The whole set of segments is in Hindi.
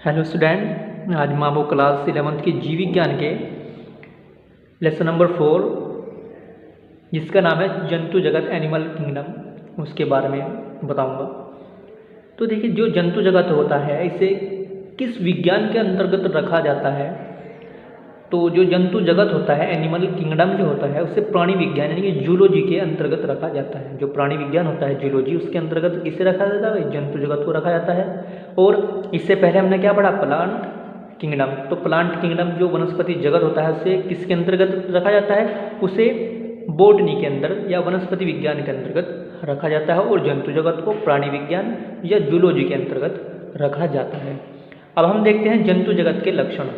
हेलो स्टूडेंट, आज हम आपको क्लास 11th की जीव विज्ञान के लेसन नंबर 4 जिसका नाम है जंतु जगत एनिमल किंगडम उसके बारे में बताऊंगा। तो देखिए, जो जंतु जगत होता है इसे किस विज्ञान के अंतर्गत रखा जाता है। तो जो जंतु जगत होता है एनिमल किंगडम जो होता है उसे प्राणी विज्ञान यानी कि जूलॉजी के अंतर्गत रखा जाता है। जो प्राणी विज्ञान होता है जूलॉजी, उसके अंतर्गत किसे रखा जाता है? जंतु जगत को रखा जाता है। और इससे पहले हमने क्या पढ़ा? Plant kingdom. तो प्लांट किंगडम जो वनस्पति जगत होता है उसे किसके अंतर्गत रखा जाता है? उसे बॉटनी के अंदर या वनस्पति विज्ञान के अंतर्गत रखा जाता है। और जंतु जगत को प्राणी विज्ञान या जूलॉजी के अंतर्गत रखा जाता है। अब हम देखते हैं जंतु जगत के लक्षण।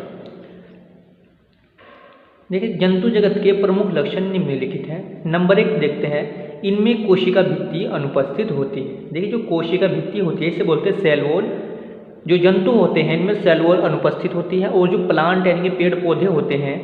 देखिए, जंतु जगत के प्रमुख लक्षण निम्नलिखित हैं। नंबर 1 देखते हैं, इनमें कोशिका भित्ति अनुपस्थित होती है। देखिए, जो कोशिका भित्ति होती है इसे बोलते हैं सेल वॉल। जो जंतु होते हैं इनमें सेल वॉल अनुपस्थित होती है। और जो प्लांट यानी कि पेड़ पौधे होते हैं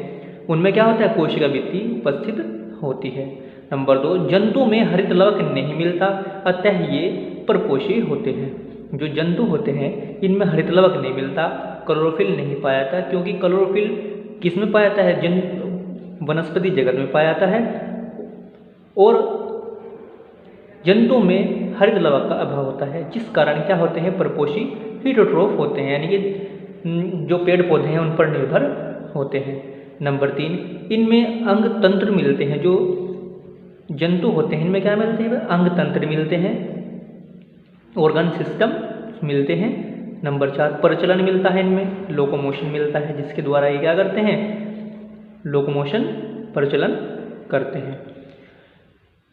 उनमें क्या होता है? कोशिका भित्ति उपस्थित होती है। नंबर 2, जंतु में हरित लवक नहीं मिलता, अतः ये परपोषी होते हैं। जो जंतु होते हैं इनमें हरित लवक नहीं मिलता, क्लोरोफिल नहीं पाया जाता, क्योंकि क्लोरोफिल किस में पाया जाता है? वनस्पति जगत में पाया जाता है। और जंतु में हरित लवक का अभाव होता है, जिस कारण क्या होते हैं? परपोषी हेटेरोट्रोफ होते हैं, यानी कि जो पेड़ पौधे हैं उन पर निर्भर होते हैं। नंबर 3, इनमें अंग तंत्र मिलते हैं। जो जंतु होते हैं इनमें क्या मिलते हैं? अंग तंत्र मिलते हैं, ऑर्गन सिस्टम मिलते हैं। नंबर 4, प्रचलन मिलता है, इनमें लोकोमोशन मिलता है, जिसके द्वारा ये क्या करते हैं? लोकोमोशन प्रचलन करते हैं।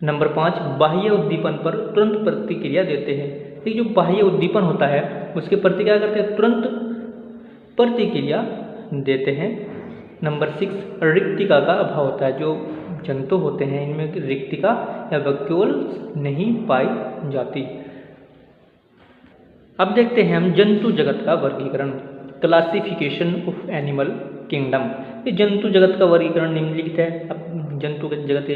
नंबर 5, बाह्य उद्दीपन पर तुरंत प्रतिक्रिया देते हैं। ये जो बाह्य उद्दीपन होता है उसके प्रति क्या करते हैं? तुरंत प्रतिक्रिया देते हैं। नंबर 6, रिक्तिका का अभाव होता है। जो जंतु होते हैं इनमें रिक्तिका या वैक्यूल्स नहीं पाई जाती। अब देखते हैं हम जंतु जगत का वर्गीकरण, क्लासिफिकेशन ऑफ एनिमल किंगडम। ये जंतु जगत का वर्गीकरण निम्नलिखित है। अब जंतु जगत के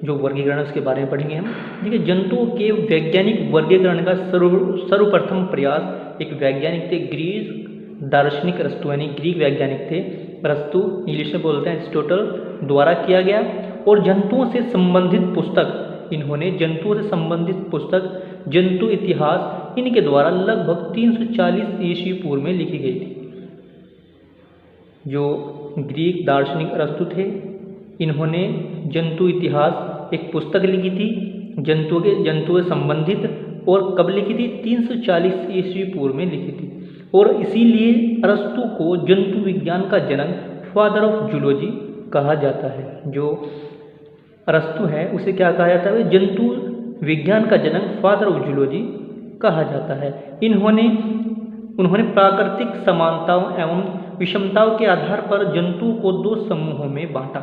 जो वर्गीकरण है उसके बारे में पढ़ेंगे हम। देखिए, जंतुओं के वैज्ञानिक वर्गीकरण का सर्वप्रथम प्रयास एक वैज्ञानिक थे, ग्रीक दार्शनिक अरस्तु यानी ग्रीक वैज्ञानिक थे, अरस्तु इंग्लिश में बोलते हैं एरिस्टोटल, द्वारा किया गया। और जंतुओं से संबंधित पुस्तक इन्होंने जंतुओं से संबंधित पुस्तक जंतु इतिहास इनके द्वारा लगभग 340 ईस्वी पूर्व में लिखी गई थी। जो ग्रीक दार्शनिक अरस्तु थे इन्होंने जंतु इतिहास एक पुस्तक लिखी थी, जंतुओं से संबंधित। और कब लिखी थी? 340 ईस्वी पूर्व में लिखी थी। और इसीलिए अरस्तु को जंतु विज्ञान का जनक, फादर ऑफ जूलॉजी कहा जाता है। जो अरस्तु है उसे क्या कहा जाता है? जंतु विज्ञान का जनक, फादर ऑफ जूलॉजी कहा जाता है। उन्होंने प्राकृतिक समानताओं एवं विषमताओं के आधार पर जंतुओं को 2 समूहों में बांटा।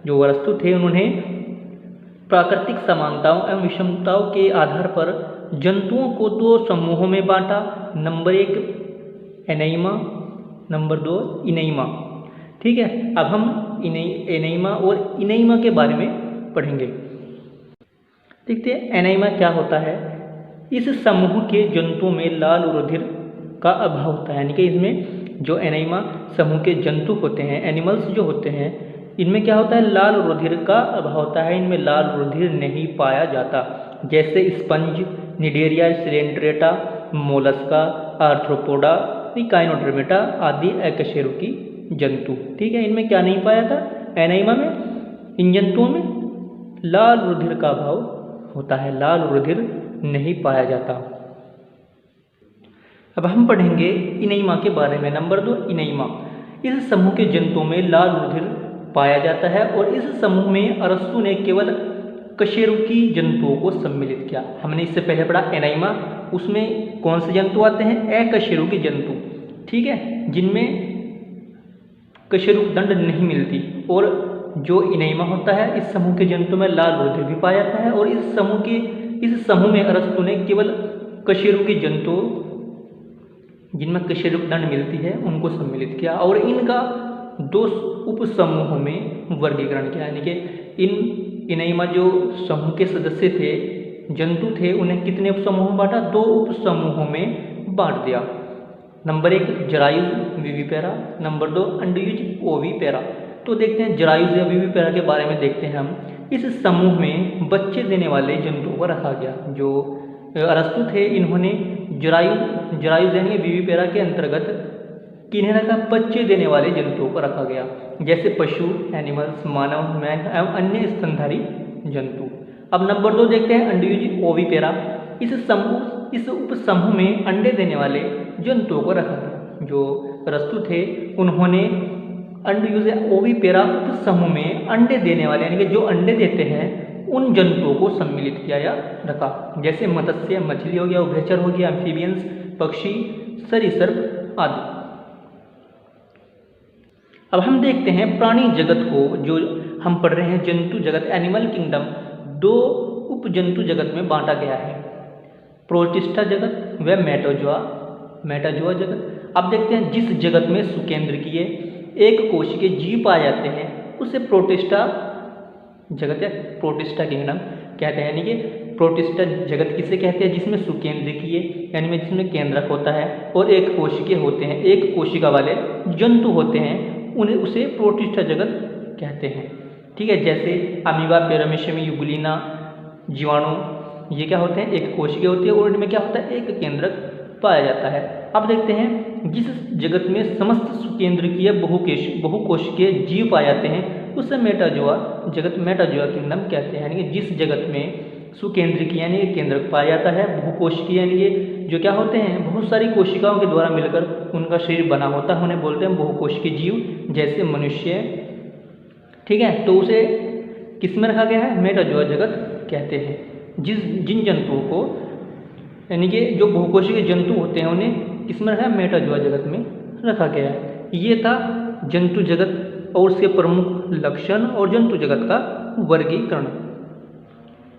जो अरस्तु थे उन्होंने प्राकृतिक समानताओं एवं विषमताओं के आधार पर जंतुओं को 2 समूहों में बांटा। Number 1 anaima, number 2 enaima. ठीक है, अब हम एनाइमा और इनैमा के बारे में पढ़ेंगे। देखते हैं एनाइमा क्या होता है। इस समूह के जंतुओं में लाल रुधिर का अभाव होता है, यानी कि इसमें जो एनाइमा समूह के जंतु होते हैं, एनिमल्स जो होते हैं, इनमें क्या होता है? लाल रुधिर का अभाव होता है। इनमें लाल रुधिर नहीं पाया जाता। जैसे sponge, Cnidaria, Coelenterata, Mollusca, arthropoda, काइनोडर्मेटा आदि अकशेरुकी जंतु। ठीक है, इनमें क्या नहीं पाया था? एनाइमा में, इन जंतुओं में लाल रुधिर का अभाव होता है, लाल रुधिर नहीं पाया जाता। अब हम पढ़ेंगे इनैमा के बारे में। नंबर 2 इनैमा। इस समूह के जंतुओं में लाल रुधिर पाया जाता है। और इस समूह में अरस्तु ने केवल कशेरुकी जंतुओं को सम्मिलित किया। हमने इससे पहले पढ़ा एनाइमा, उसमें कौन से जंतु आते हैं? अकशेरुकी जंतु। ठीक है, जिनमें कशेरुक दंड नहीं मिलती। और जो इनैमा होता है इस समूह के जंतु में लाल रुधिर भी पाया जाता है। और इस समूह में अरस्तु ने केवल कशेरुकी जंतु जिनमें कशेरुक दंड मिलती है उनको सम्मिलित किया। और इनका 2 उप समूहों में वर्गीकरण किया, यानी कि इनैमा जो समूह के सदस्य थे, जंतु थे, उन्हें कितने उप समूहों में बांटा? 2 उप समूहों में बांट दिया। नंबर 1 जरायुज विविपेरा, नंबर 2 अंडयुज ओविपेरा। तो देखते हैं जरायुज या विविपेरा के बारे में देखते हैं हम। इस समूह में बच्चे देने वाले जंतुओं को रखा गया। जो अरस्तु थे इन्होंने जरायुज यानी विविपेरा के अंतर्गत किन्हें रखा, बच्चे देने वाले जंतुओं को रखा गया, जैसे पशु एनिमल्स, मानव मैन एवं अन्य स्तनधारी जंतु। अब नंबर 2 देखते हैं अंडयुज ओविपेरा। इस उपसमूह में अंडे देने वाले जंतुओं को रखा गया। जो अरस्तु थे उन्होंने अंडयुज ओविपेरा उपसमूह में अंडे देने वाले यानी कि जो अंडे देते हैं उन जंतुओं को सम्मिलित किया या रखा, जैसे मत्स्य मछली हो गया, उभयचर हो गया, एम्फीबियंस पक्षी, सरीसृप आदि। अब हम देखते हैं प्राणी जगत को, जो हम पढ़ रहे हैं जंतु जगत एनिमल किंगडम, 2 उप जंतु जगत में बांटा गया है, प्रोटिस्टा जगत व मेटाजोआ जगत। अब देखते हैं जिस जगत में सुकेंद्रकीय एक कोशिकीय जीव पाए जाते हैं उसे प्रोटिस्टा जगत या प्रोटिस्टा किंगडम कहते हैं। यानी कि प्रोटिस्टा जगत किसे कहते हैं, जिसमें सुकेंद्रकीय यानी में जिसमें केंद्रक होता है और एक कोशिकीय होते हैं, एक कोशिका वाले जंतु होते हैं, उन्हें उसे प्रोटिस्टा जगत कहते हैं। ठीक है, जैसे अमीबा, पैरामीशियम, यूग्लिना, जीवाणु, ये क्या होते हैं, एक कोशिकीय होती है और इनमें क्या होता है, एक केंद्रक पाया जाता है। अब देखते हैं जिस जगत में समस्त सुकेंद्रकीय बहुकोशिकीय जीव पाए जाते हैं उसे मेटाजोआ किंगडम कहते हैं। यानी कि जिस जगत में सुकेंद्रकीय यानी केंद्रक पाया जाता है, बहुकोशिकीय यानी कि जो क्या होते हैं, बहुत सारी कोशिकाओं के द्वारा मिलकर उनका शरीर बना होता है, उन्हें बोलते हैं बहुकोशिकीय जीव, जैसे मनुष्य। ठीक है, तो उसे किस में रखा गया है, मेटाजोआ जगत कहते हैं। जिन जंतुओं को यानी कि जो बहुकोशिकीय जंतु होते हैं उन्हें किस में रखा है, मेटाजोआ जगत में रखा गया है। ये था जंतु जगत और उसके प्रमुख लक्षण और जंतु जगत का वर्गीकरण।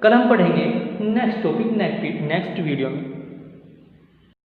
कल हम पढ़ेंगे नेक्स्ट टॉपिक नेक्स्ट वीडियो में।